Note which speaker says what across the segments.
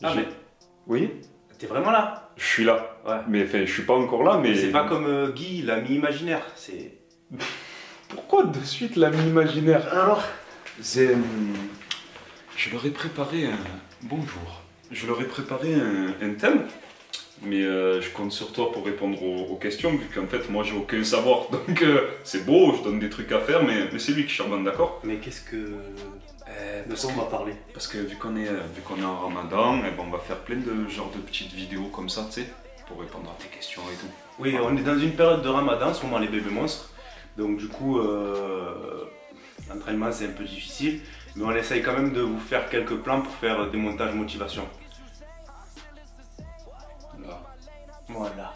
Speaker 1: Ah mais,
Speaker 2: Oui,
Speaker 1: t'es vraiment là?
Speaker 2: je suis là.
Speaker 1: Ouais.
Speaker 2: Mais enfin, je suis pas encore là, mais...
Speaker 1: C'est pas comme Guy, l'ami imaginaire, c'est...
Speaker 2: Pourquoi de suite l'ami imaginaire?
Speaker 1: Alors?
Speaker 2: C'est... Je leur ai préparé un... Bonjour. Je leur ai préparé un thème, mais je compte sur toi pour répondre aux questions, vu qu'en fait, moi, j'ai aucun savoir. Donc, c'est beau, je donne des trucs à faire, mais c'est lui qui charbonne, d'accord?
Speaker 1: Mais qu'est-ce que... de quoi on va parler?
Speaker 2: Parce que vu qu'on est en Ramadan, eh ben, on va faire plein de genres de petites vidéos comme ça, tu sais, pour répondre à tes questions et tout.
Speaker 1: Oui, on est dans une période de Ramadan, en ce moment les bébés monstres. Donc du coup, l'entraînement c'est un peu difficile. Mais on essaye quand même de vous faire quelques plans pour faire des montages motivation.
Speaker 2: Là.
Speaker 1: Voilà.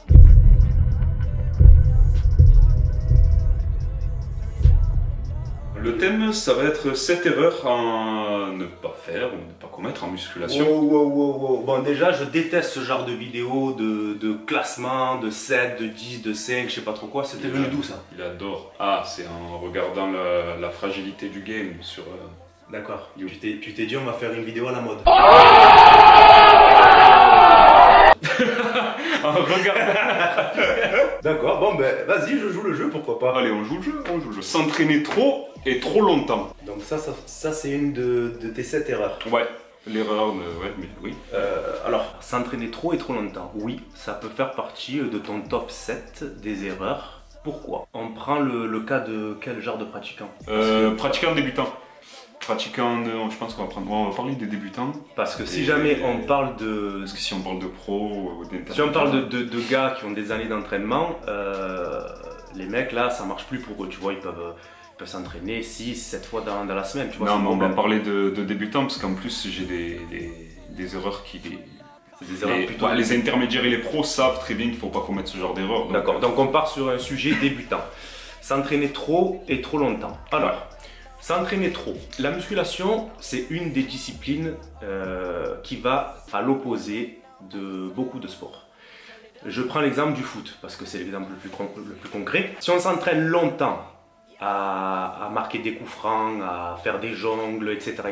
Speaker 2: Le thème, ça va être 7 erreurs à ne pas faire ou ne pas commettre en musculation.
Speaker 1: Wow. Bon déjà, je déteste ce genre de vidéos de classement, de 7, de 10, de 5, je sais pas trop quoi. C'était venu d'où ça?
Speaker 2: Il adore. Ah, c'est en regardant la fragilité du game sur...
Speaker 1: D'accord. Tu t'es dit on va faire une vidéo à la mode.
Speaker 2: En regardant...
Speaker 1: D'accord, bon ben vas-y, je joue le jeu, pourquoi pas.
Speaker 2: Allez, on joue le jeu. S'entraîner trop et trop longtemps.
Speaker 1: Donc ça c'est une de tes 7 erreurs.
Speaker 2: Ouais, l'erreur, ouais, mais oui.
Speaker 1: Alors, s'entraîner trop et trop longtemps, oui, ça peut faire partie de ton top 7 des erreurs. Pourquoi? On prend le cas de quel genre de pratiquant?
Speaker 2: Pratiquant débutant. Pratiquant, je pense qu'on va parler des débutants.
Speaker 1: Parce que si jamais on parle de...
Speaker 2: Parce que si on parle de pro ou d'intermédiaire...
Speaker 1: Si on parle de gars qui ont des années d'entraînement, les mecs là, ça marche plus pour eux, tu vois, ils peuvent s'entraîner 6, 7 fois dans la semaine, tu vois.
Speaker 2: Non, mais on va parler de débutants parce qu'en plus j'ai des erreurs qui...
Speaker 1: C'est des erreurs plutôt...
Speaker 2: les intermédiaires et les pros savent très bien qu'il ne faut pas commettre ce genre d'erreurs.
Speaker 1: D'accord, donc on part sur un sujet débutant. S'entraîner trop et trop longtemps. Alors, s'entraîner trop. La musculation, c'est une des disciplines qui va à l'opposé de beaucoup de sports. Je prends l'exemple du foot, parce que c'est l'exemple le plus concret. Si on s'entraîne longtemps à marquer des coups francs, à faire des jongles, etc.,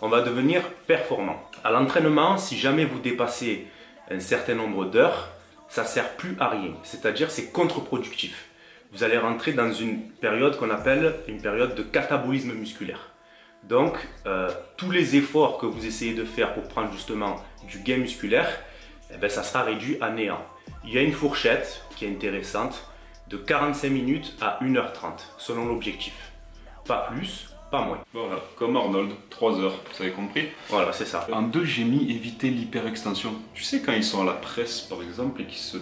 Speaker 1: on va devenir performant. À l'entraînement, si jamais vous dépassez un certain nombre d'heures, ça ne sert plus à rien. C'est-à-dire c'est contre-productif. Vous allez rentrer dans une période qu'on appelle une période de catabolisme musculaire. Donc, tous les efforts que vous essayez de faire pour prendre justement du gain musculaire, eh ben, ça sera réduit à néant. Il y a une fourchette qui est intéressante de 45 minutes à 1h30 selon l'objectif. Pas plus, pas moins.
Speaker 2: Voilà, comme Arnold, 3 heures, vous avez compris?
Speaker 1: Voilà, c'est ça.
Speaker 2: En 2, j'ai mis éviter l'hyperextension. Tu sais quand ils sont à la presse par exemple et qu'ils se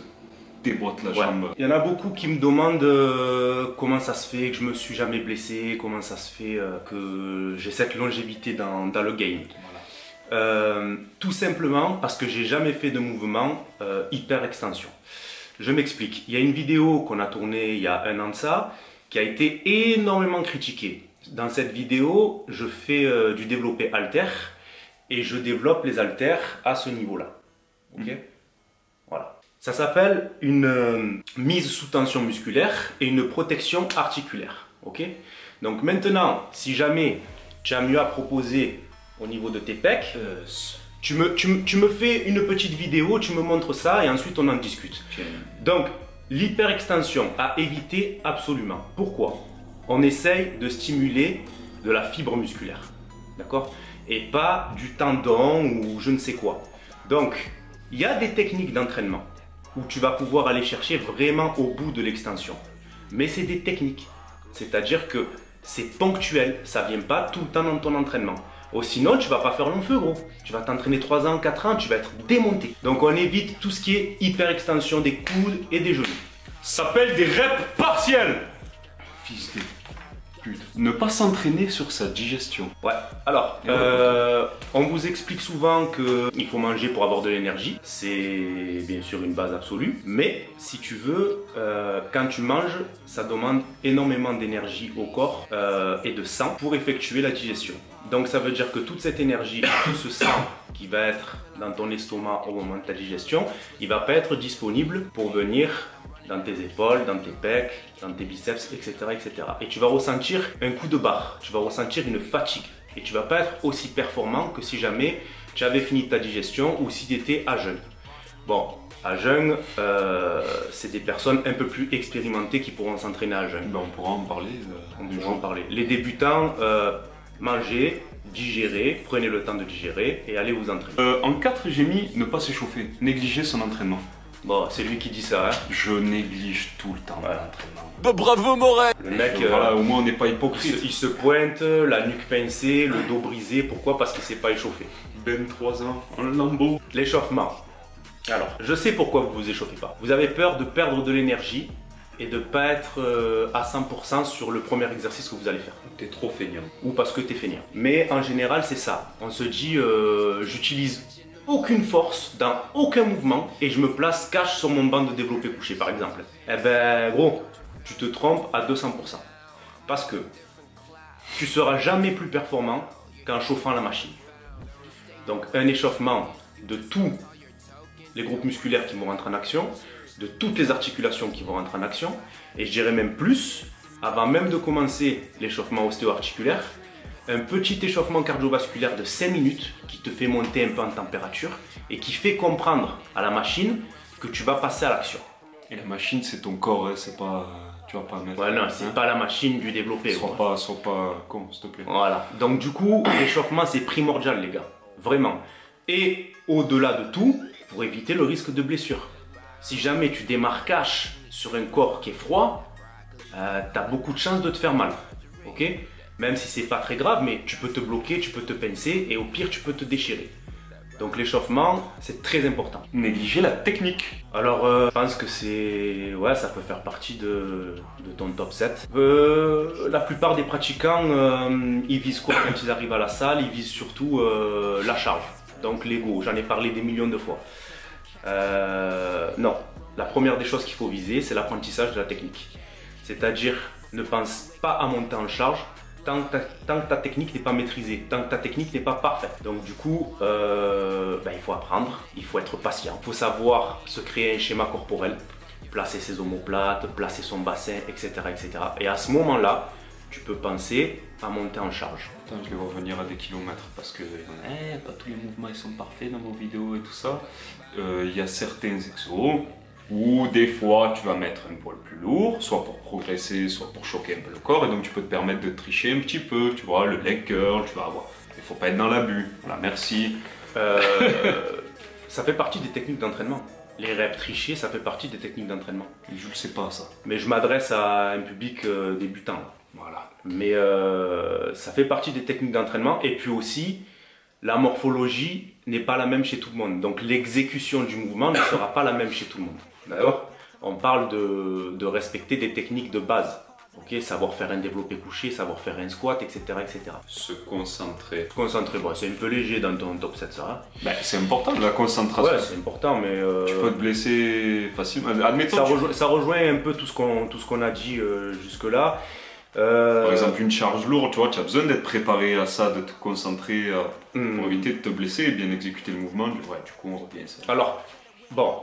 Speaker 2: déboîtent la jambe.
Speaker 1: Il y en a beaucoup qui me demandent comment ça se fait que je me suis jamais blessé, comment ça se fait que j'ai cette longévité dans le game. Voilà. Tout simplement parce que j'ai jamais fait de mouvement hyper extension. Je m'explique. Il y a une vidéo qu'on a tournée il y a 1 an de ça qui a été énormément critiquée. Dans cette vidéo, je fais du développé halter et je développe les haltères à ce niveau-là. Ok. Voilà. Ça s'appelle une mise sous tension musculaire et une protection articulaire. Ok. Donc maintenant, si jamais tu as mieux à proposer au niveau de tes pecs, tu me fais une petite vidéo, tu me montres ça et ensuite on en discute. Donc, l'hyperextension à éviter absolument. Pourquoi? On essaye de stimuler de la fibre musculaire. D'accord? Et pas du tendon ou je ne sais quoi. Donc, il y a des techniques d'entraînement où tu vas pouvoir aller chercher vraiment au bout de l'extension. Mais c'est des techniques. C'est-à-dire que c'est ponctuel, ça ne vient pas tout le temps dans ton entraînement. Ou sinon, tu ne vas pas faire long feu, gros. Tu vas t'entraîner 3 ans, 4 ans, tu vas être démonté. Donc on évite tout ce qui est hyper-extension des coudes et des genoux.
Speaker 2: Ça s'appelle des reps partiels. Fils de pute. Ne pas s'entraîner sur sa digestion.
Speaker 1: Ouais, alors, on vous explique souvent qu'il faut manger pour avoir de l'énergie. C'est bien sûr une base absolue. Mais si tu veux, quand tu manges, ça demande énormément d'énergie au corps et de sang pour effectuer la digestion. Donc ça veut dire que toute cette énergie, tout ce sang qui va être dans ton estomac au moment de ta digestion, il ne va pas être disponible pour venir dans tes épaules, dans tes pecs, dans tes biceps, etc., etc. Et tu vas ressentir un coup de barre, tu vas ressentir une fatigue. Et tu ne vas pas être aussi performant que si jamais tu avais fini ta digestion ou si tu étais à jeûne. Bon, à jeûne, c'est des personnes un peu plus expérimentées qui pourront s'entraîner à jeûne.
Speaker 2: Ben, on pourra en parler.
Speaker 1: On pourra en parler. Les débutants, mangez, digérez, prenez le temps de digérer et allez vous entraîner.
Speaker 2: En 4, j'ai mis ne pas s'échauffer, négliger son entraînement.
Speaker 1: Bon, c'est lui qui dit ça, hein.
Speaker 2: Je néglige tout le temps l'entraînement.
Speaker 3: Bravo Morel.
Speaker 1: Le mec,
Speaker 2: voilà, au moins on n'est pas hypocrite.
Speaker 1: il se pointe, la nuque pincée, le dos brisé. Pourquoi? Parce qu'il ne s'est pas échauffé.
Speaker 2: Ben 3 ans, en lambeau.
Speaker 1: L'échauffement. Alors, je sais pourquoi vous vous échauffez pas. Vous avez peur de perdre de l'énergie et de ne pas être à 100% sur le premier exercice que vous allez faire.
Speaker 2: T'es trop feignant.
Speaker 1: Ou parce que tu es feignant. Mais en général, c'est ça. On se dit, j'utilise aucune force dans aucun mouvement et je me place cash sur mon banc de développé couché, par exemple. Eh ben, gros, tu te trompes à 200%. Parce que tu seras jamais plus performant qu'en chauffant la machine. Donc, un échauffement de tous les groupes musculaires qui vont rentrer en action, de toutes les articulations qui vont rentrer en action, et je dirais même plus, avant même de commencer l'échauffement ostéo-articulaire, un petit échauffement cardiovasculaire de 5 minutes qui te fait monter un peu en température et qui fait comprendre à la machine que tu vas passer à l'action.
Speaker 2: Et la machine, c'est ton corps, hein, c'est pas... Tu vas pas mettre...
Speaker 1: Ouais, non, c'est pas la machine du développé.
Speaker 2: Sois pas con, s'il te plaît.
Speaker 1: Voilà. Donc du coup, l'échauffement, c'est primordial, les gars. Vraiment. Et au-delà de tout, pour éviter le risque de blessure. Si jamais tu démarres cash sur un corps qui est froid, tu as beaucoup de chances de te faire mal. Ok? Même si c'est pas très grave, mais tu peux te bloquer, tu peux te pincer et au pire, tu peux te déchirer. Donc l'échauffement, c'est très important.
Speaker 2: Négliger la technique.
Speaker 1: Alors, je pense que c'est... Ouais, ça peut faire partie de ton top 7. La plupart des pratiquants, ils visent quoi quand ils arrivent à la salle? Ils visent surtout la charge. Donc l'ego, j'en ai parlé des millions de fois. Non, la première des choses qu'il faut viser, c'est l'apprentissage de la technique. C'est-à-dire, ne pense pas à monter en charge tant que ta technique n'est pas maîtrisée, tant que ta technique n'est pas parfaite. Donc du coup, il faut apprendre, il faut être patient, il faut savoir se créer un schéma corporel, placer ses omoplates, placer son bassin, etc. etc. Et à ce moment-là, tu peux penser à monter en charge.
Speaker 2: Attends, je vais revenir à des kilomètres parce que pas tous les mouvements ils sont parfaits dans vos vidéos et tout ça. Il y a certains exos où des fois tu vas mettre un poids plus lourd, soit pour progresser, soit pour choquer un peu le corps, et donc tu peux te permettre de tricher un petit peu, tu vois, le leg curl, tu vas avoir. Il faut pas être dans l'abus. Voilà, merci.
Speaker 1: Ça fait partie des techniques d'entraînement. Les reps trichés, ça fait partie des techniques d'entraînement.
Speaker 2: Je ne sais pas ça.
Speaker 1: Mais je m'adresse à un public débutant.
Speaker 2: Voilà.
Speaker 1: Mais ça fait partie des techniques d'entraînement. Et puis aussi, la morphologie n'est pas la même chez tout le monde. Donc l'exécution du mouvement ne sera pas la même chez tout le monde. D'accord? On parle de respecter des techniques de base. Okay, savoir faire un développé couché, savoir faire un squat, etc. etc.
Speaker 2: Se concentrer.
Speaker 1: Se concentrer, bon, c'est un peu léger dans ton top 7 ça. Hein.
Speaker 2: Ben, c'est important la concentration.
Speaker 1: Ouais, c'est important, mais...
Speaker 2: Tu peux te blesser facilement. Admettons,
Speaker 1: ça rejoint un peu tout ce qu'on a dit jusque-là.
Speaker 2: Par exemple, une charge lourde, tu vois, tu as besoin d'être préparé à ça, de te concentrer pour éviter de te blesser et bien exécuter le mouvement. Ouais, du coup, on revient à ça.
Speaker 1: Alors, bon...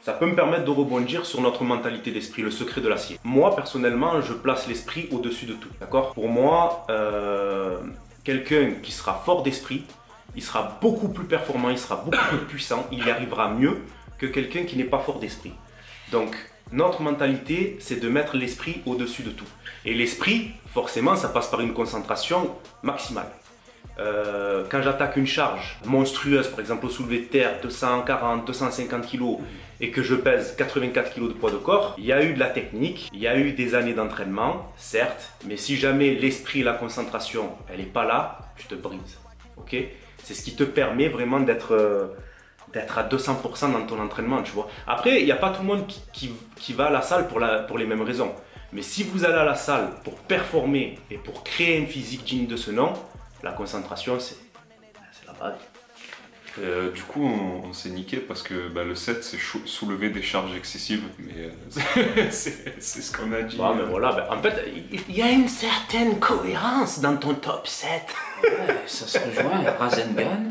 Speaker 1: Ça peut me permettre de rebondir sur notre mentalité d'esprit, le secret de l'acier. Moi, personnellement, je place l'esprit au-dessus de tout. D'accord? Pour moi, quelqu'un qui sera fort d'esprit, il sera beaucoup plus performant, il sera beaucoup plus puissant, il y arrivera mieux que quelqu'un qui n'est pas fort d'esprit. Donc, notre mentalité, c'est de mettre l'esprit au-dessus de tout. Et l'esprit, forcément, ça passe par une concentration maximale. Quand j'attaque une charge monstrueuse, par exemple au soulevé de terre, 240, 250 kg, et que je pèse 84 kg de poids de corps, il y a eu de la technique, il y a eu des années d'entraînement, certes, mais si jamais l'esprit et la concentration, elle n'est pas là, tu te brises. Okay? C'est ce qui te permet vraiment d'être à 200% dans ton entraînement, tu vois. Après, il n'y a pas tout le monde qui va à la salle pour les mêmes raisons. Mais si vous allez à la salle pour performer et pour créer un physique digne de ce nom, la concentration, c'est la base.
Speaker 2: Du coup, on s'est niqué parce que le 7, c'est soulever des charges excessives. Mais c'est ce qu'on a dit.
Speaker 1: Ouais, mais voilà, en fait, il y a une certaine cohérence dans ton top 7.
Speaker 3: Ouais, ça se rejoint, Rasengan.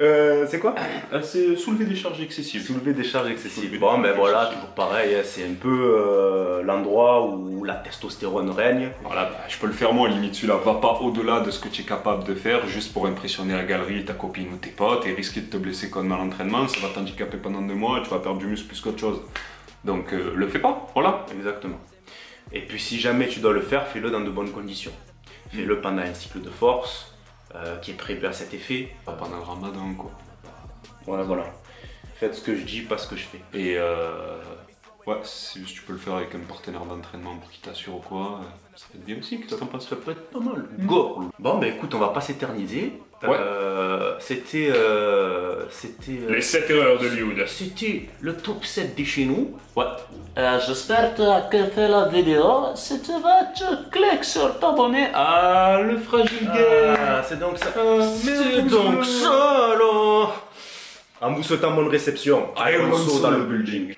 Speaker 1: C'est quoi?
Speaker 2: C'est soulever des charges excessives.
Speaker 1: Soulever des charges excessives.
Speaker 2: Soulever
Speaker 1: Bon,
Speaker 2: des
Speaker 1: ben
Speaker 2: charges
Speaker 1: voilà,
Speaker 2: excessives.
Speaker 1: toujours pareil, hein, c'est un peu l'endroit où la testostérone règne.
Speaker 2: Voilà, bah, je peux le faire moi, limite celui-là. Va pas au-delà de ce que tu es capable de faire juste pour impressionner la galerie, ta copine ou tes potes et risquer de te blesser connement à l'entraînement. Ça va t'handicaper pendant 2 mois et tu vas perdre du muscle plus qu'autre chose. Donc le fais pas, voilà.
Speaker 1: Exactement. Et puis si jamais tu dois le faire, fais-le dans de bonnes conditions. Fais-le pendant un cycle de force qui est prévu à cet effet.
Speaker 2: Pas pendant le ramadan quoi.
Speaker 1: Voilà. Faites ce que je dis, pas ce que je fais.
Speaker 2: Et ouais, si tu peux le faire avec un partenaire d'entraînement pour qu'il t'assure ou quoi, ça peut être bien aussi, qu'est-ce que t'en penses?
Speaker 1: Ça peut être pas mal. Go. Bon, ben écoute, on va pas s'éterniser.
Speaker 2: Ouais.
Speaker 1: C'était
Speaker 2: Les 7 erreurs de Lioud.
Speaker 1: c'était le top 7 des chez nous.
Speaker 2: Ouais.
Speaker 3: J'espère que tu as kiffé la vidéo. Si tu veux, tu cliques sur t'abonner à Le Fragile Game.
Speaker 1: Ah, c'est donc ça. C'est
Speaker 2: merde,
Speaker 1: donc
Speaker 2: ça.
Speaker 1: ça alors. En vous souhaitant bonne réception.
Speaker 2: Allez,
Speaker 1: on
Speaker 2: on
Speaker 1: saute
Speaker 2: saute
Speaker 1: dans
Speaker 2: dans
Speaker 1: le
Speaker 2: le
Speaker 1: building.